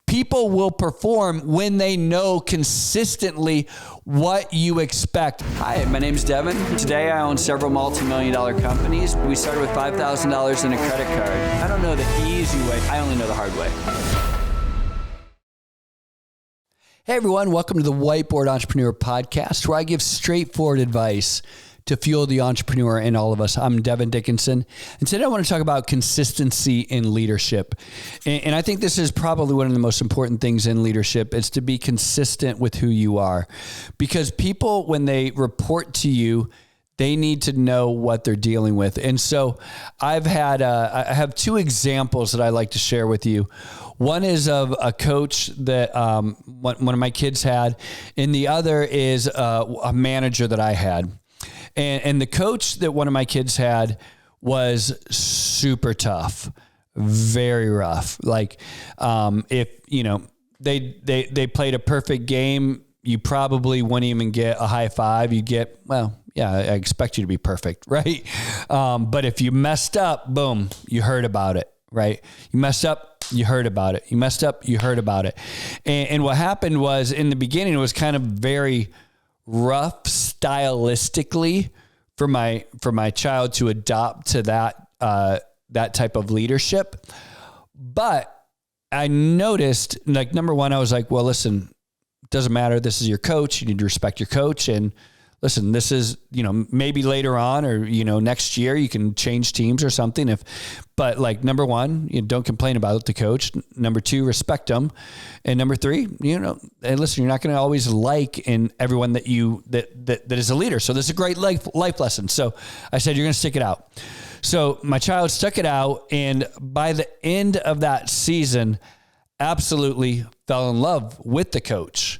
People will perform when they know consistently what you expect. Hi, my name's Devon. Today I own several multi-million-dollar companies. We started with $5,000 in a credit card. I don't know the easy way. I only know the hard way. Hey everyone, welcome to the Whiteboard Entrepreneur Podcast, where I give straightforward advice to fuel the entrepreneur in all of us. I'm Devon Dickinson, and today I want to talk about consistency in leadership. And I think this is probably one of the most important things in leadership. It's to be consistent with who you are, because people, when they report to you, they need to know what they're dealing with. And so I have two examples that I like to share with you. One is of a coach that one of my kids had, and the other is a manager that I had. And the coach that one of my kids had was super tough, very rough. Like, if, they played a perfect game, you probably wouldn't even get a high five. You get, well, yeah, I expect you to be perfect, right? But if you messed up, boom, you heard about it, right? You messed up, you heard about it. You messed up, you heard about it. And what happened was, in the beginning, it was kind of very rough stylistically for my child to adopt to that type of leadership. But I noticed, like, number one, I was like, well, listen, it doesn't matter. This is your coach. You need to respect your coach. And listen, this is, maybe later on or, next year you can change teams or something. But like, number one, don't complain about the coach. Number two, respect them. And number three, and listen, you're not going to always like in everyone that is a leader. So this is a great life lesson. So I said, you're going to stick it out. So my child stuck it out. And by the end of that season, absolutely fell in love with the coach,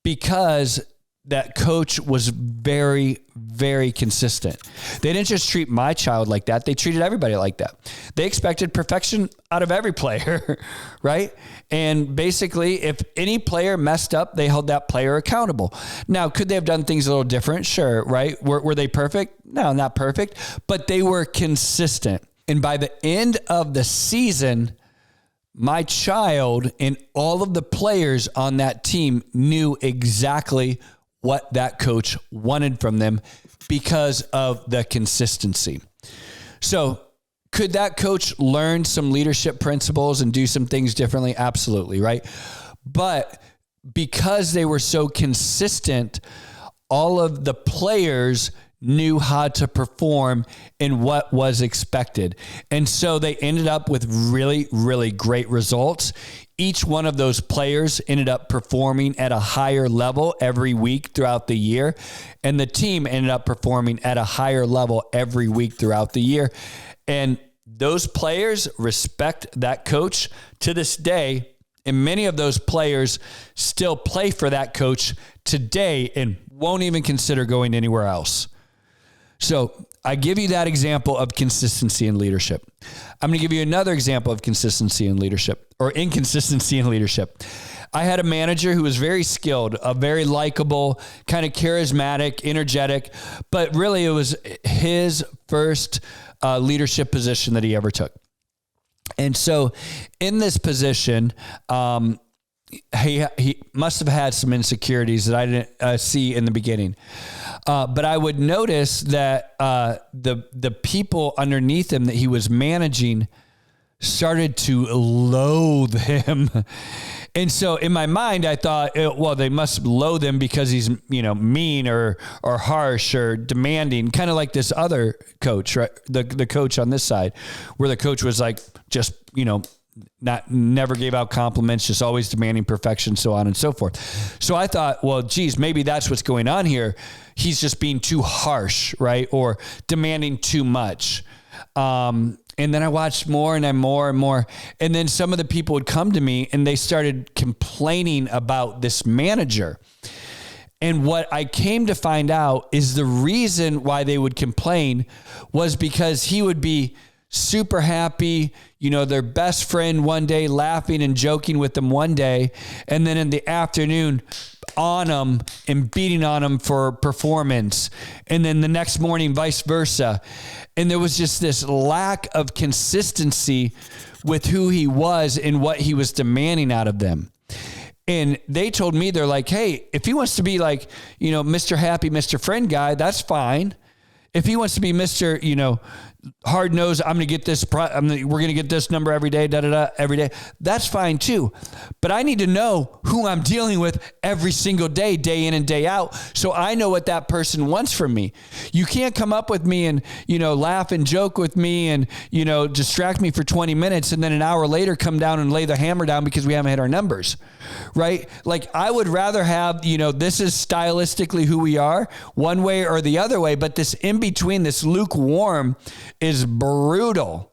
because that coach was very, very consistent. They didn't just treat my child like that. They treated everybody like that. They expected perfection out of every player, right? And basically, if any player messed up, they held that player accountable. Now, could they have done things a little different? Sure, right? Were they perfect? No, not perfect, but they were consistent. And by the end of the season, my child and all of the players on that team knew exactly what that coach wanted from them because of the consistency. So could that coach learn some leadership principles and do some things differently? Absolutely, right? But because they were so consistent, all of the players knew how to perform in what was expected. And so they ended up with really, really great results. Each one of those players ended up performing at a higher level every week throughout the year. And the team ended up performing at a higher level every week throughout the year. And those players respect that coach to this day. And many of those players still play for that coach today and won't even consider going anywhere else. So I give you that example of consistency in leadership. I'm going to give you another example of consistency in leadership, or inconsistency in leadership. I had a manager who was very skilled, a very likable, kind of charismatic, energetic, but really it was his first leadership position that he ever took. And so in this position, he must have had some insecurities that I didn't see in the beginning. But I would notice that the people underneath him that he was managing started to loathe him. And so in my mind, I thought, well, they must loathe him because he's, mean or harsh or demanding, kind of like this other coach, right? The coach on this side, where the coach was like, just, never gave out compliments, just always demanding perfection, so on and so forth. So I thought, well, geez, maybe that's what's going on here. He's just being too harsh, right? Or demanding too much. And then I watched more and more. And then some of the people would come to me and they started complaining about this manager. And what I came to find out is the reason why they would complain was because he would be super happy, their best friend one day, laughing and joking with them one day. And then in the afternoon, on them and beating on them for performance. And then the next morning, vice versa. And there was just this lack of consistency with who he was and what he was demanding out of them. And they told me, they're like, hey, if he wants to be like, Mr. Happy, Mr. Friend guy, that's fine. If he wants to be Mr., hard nose, we're going to get this number every day, every day. That's fine too. But I need to know who I'm dealing with every single day, day in and day out. So I know what that person wants from me. You can't come up with me and, laugh and joke with me and, distract me for 20 minutes. And then an hour later come down and lay the hammer down because we haven't hit our numbers, right? Like I would rather have, this is stylistically who we are one way or the other way, but this in between, this lukewarm is brutal.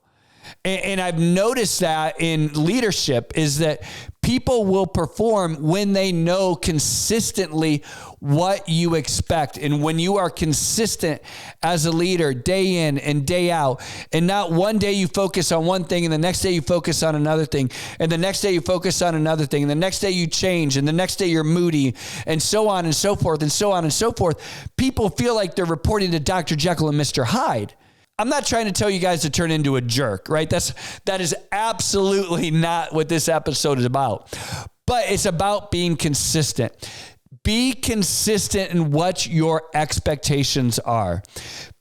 And I've noticed that in leadership is that people will perform when they know consistently what you expect. And when you are consistent as a leader day in and day out, and not one day you focus on one thing and the next day you focus on another thing, and the next day you focus on another thing, and the next day you change, and the next day you're moody, and so on and so forth, and so on and so forth. People feel like they're reporting to Dr. Jekyll and Mr. Hyde. I'm not trying to tell you guys to turn into a jerk, right? That is absolutely not what this episode is about. But it's about being consistent. Be consistent in what your expectations are.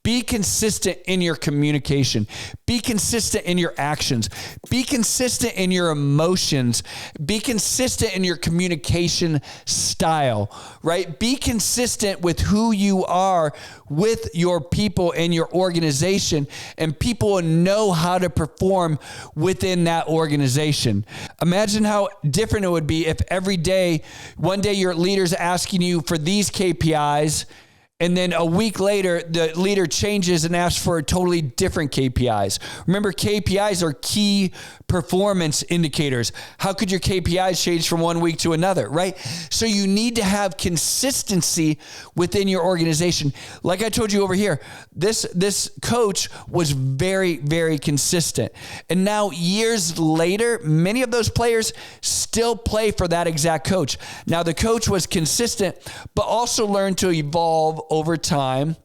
Be consistent in your communication. Be consistent in your actions. Be consistent in your emotions. Be consistent in your communication style, right? Be consistent with who you are with your people and your organization, and people will know how to perform within that organization. Imagine how different it would be if every day, one day your leader's asking you for these KPIs, and then a week later, the leader changes and asks for a totally different KPIs. Remember, KPIs are key performance indicators. How could your KPIs change from one week to another, right? So you need to have consistency within your organization. Like I told you over here, this coach was very, very consistent. And now years later, many of those players still play for that exact coach. Now the coach was consistent, but also learned to evolve over time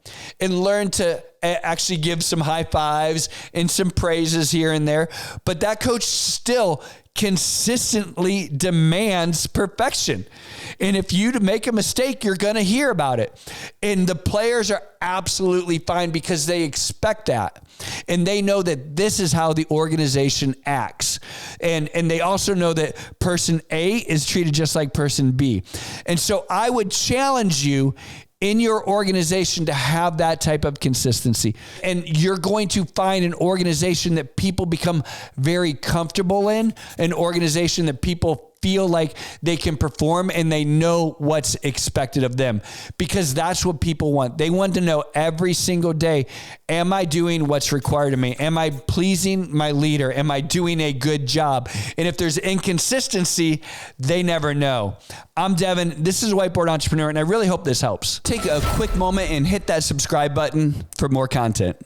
and learn to actually give some high fives and some praises here and there. But that coach still consistently demands perfection. And if you make a mistake, you're going to hear about it. And the players are absolutely fine because they expect that. And they know that this is how the organization acts. And they also know that person A is treated just like person B. And so I would challenge you in your organization to have that type of consistency. And you're going to find an organization that people become very comfortable in, an organization that people feel like they can perform and they know what's expected of them, because that's what people want. They want to know every single day, am I doing what's required of me? Am I pleasing my leader? Am I doing a good job? And if there's inconsistency, they never know. I'm Devon. This is Whiteboard Entrepreneur, and I really hope this helps. Take a quick moment and hit that subscribe button for more content.